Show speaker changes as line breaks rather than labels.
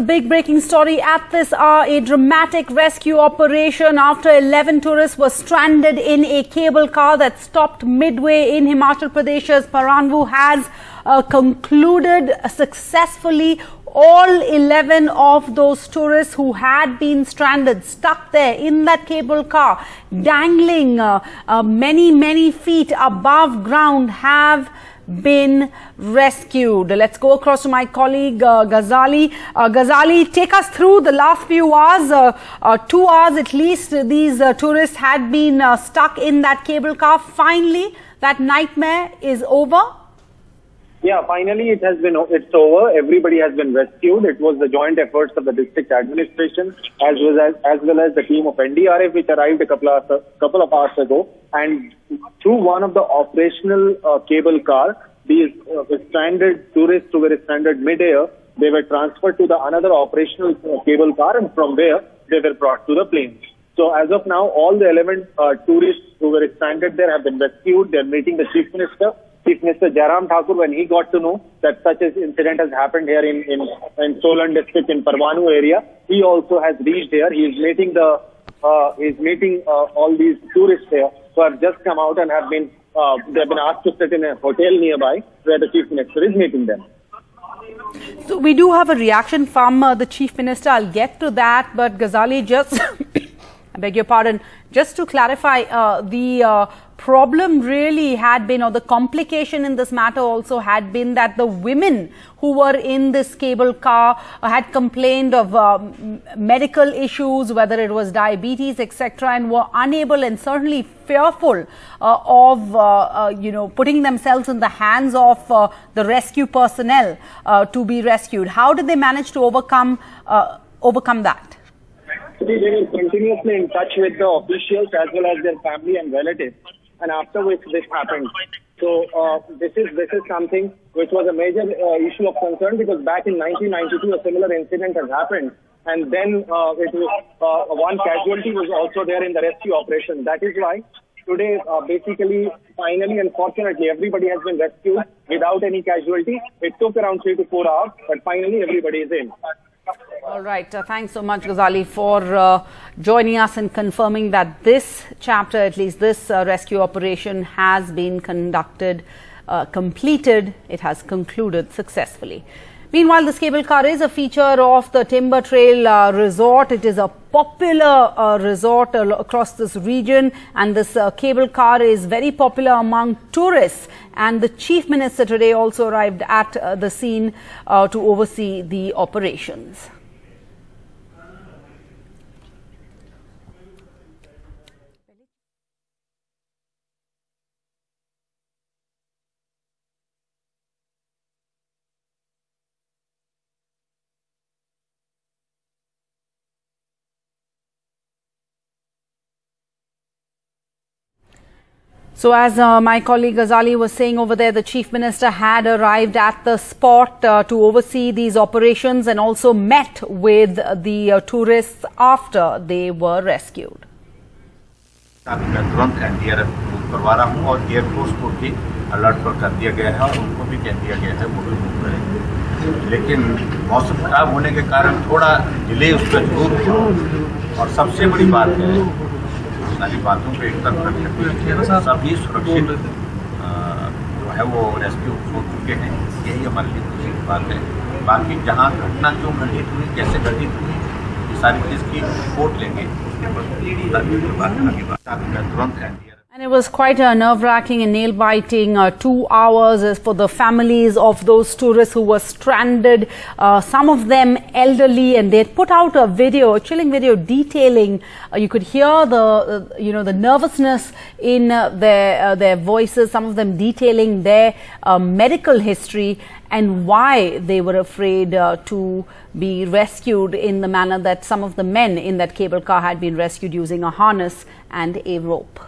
big breaking story at this hour. A dramatic rescue operation after 11 tourists were stranded in a cable car that stopped midway in Himachal Pradesh's Parwanoo has concluded successfully. All 11 of those tourists who had been stranded, stuck there in that cable car, dangling many feet above ground, have been rescued. Let's go across to my colleague Ghazali. Ghazali, take us through the last few hours. 2 hours at least, these tourists had been stuck in that cable car. Finally, that nightmare is over.
Yeah, finally it's over. Everybody has been rescued. It was the joint efforts of the district administration as well as the team of NDRF, which arrived a couple of hours ago. And through one of the operational cable car, these stranded tourists who were stranded mid-air, they were transferred to the another operational cable car, and from there they were brought to the plane. So as of now, all the 11 tourists who were stranded there have been rescued. They're meeting the Chief Minister. Chief Minister Jai Ram Thakur, when he got to know that such an incident has happened here in Solan district in Parwanoo area, he also has reached here. He is meeting all these tourists here who have just come out and they have been asked to sit in a hotel nearby where the Chief Minister is meeting them.
So we do have a reaction from the Chief Minister. I'll get to that, but Ghazali, just I beg your pardon, just to clarify, the problem really had been, or the complication in this matter also had been, that the women who were in this cable car had complained of medical issues, whether it was diabetes, etc., and were unable and certainly fearful of putting themselves in the hands of the rescue personnel to be rescued. How did they manage to overcome that?
They were continuously in touch with the officials as well as their family and relatives, and after which this happened. So this is something which was a major issue of concern, because back in 1992 a similar incident has happened, and then one casualty was also there in the rescue operation. That is why today, basically, finally and fortunately, everybody has been rescued without any casualty. It took around 3 to 4 hours, but finally everybody is in.
All right. Thanks so much, Ghazali, for joining us and confirming that this chapter, at least this rescue operation, has been completed. It has concluded successfully. Meanwhile, this cable car is a feature of the Timber Trail resort. It is a popular resort across this region, and this cable car is very popular among tourists. And the Chief Minister today also arrived at the scene to oversee the operations. So as my colleague Ghazali was saying over there, the Chief Minister had arrived at the spot to oversee these operations and also met with the tourists after they were rescued.
तुरंत NDRF move करवा रहा हूँ और air force को भी alert पर कर दिया गया है और उनको भी कह दिया गया है वो भी मूव करें। लेकिन मौसम खराब होने के कारण थोड़ा डिले उसका जरूर हुआ, और सबसे बड़ी बात है सारी बातों पे एक तरफ रखते सभी सुरक्षित जो है वो रेस्क्यू हो चुके हैं। यही हमारे लिए खुशी की बात है। बाकी जहाँ घटना क्यों घटित हुई, कैसे घटित हुई, ये सारी चीज़ की रिपोर्ट लेंगे।
And it was quite nerve-wracking and nail-biting 2 hours for the families of those tourists who were stranded, some of them elderly, and they had put out a video, a chilling video detailing, you could hear the nervousness in their voices, some of them detailing their medical history and why they were afraid to be rescued in the manner that some of the men in that cable car had been rescued using a harness and a rope.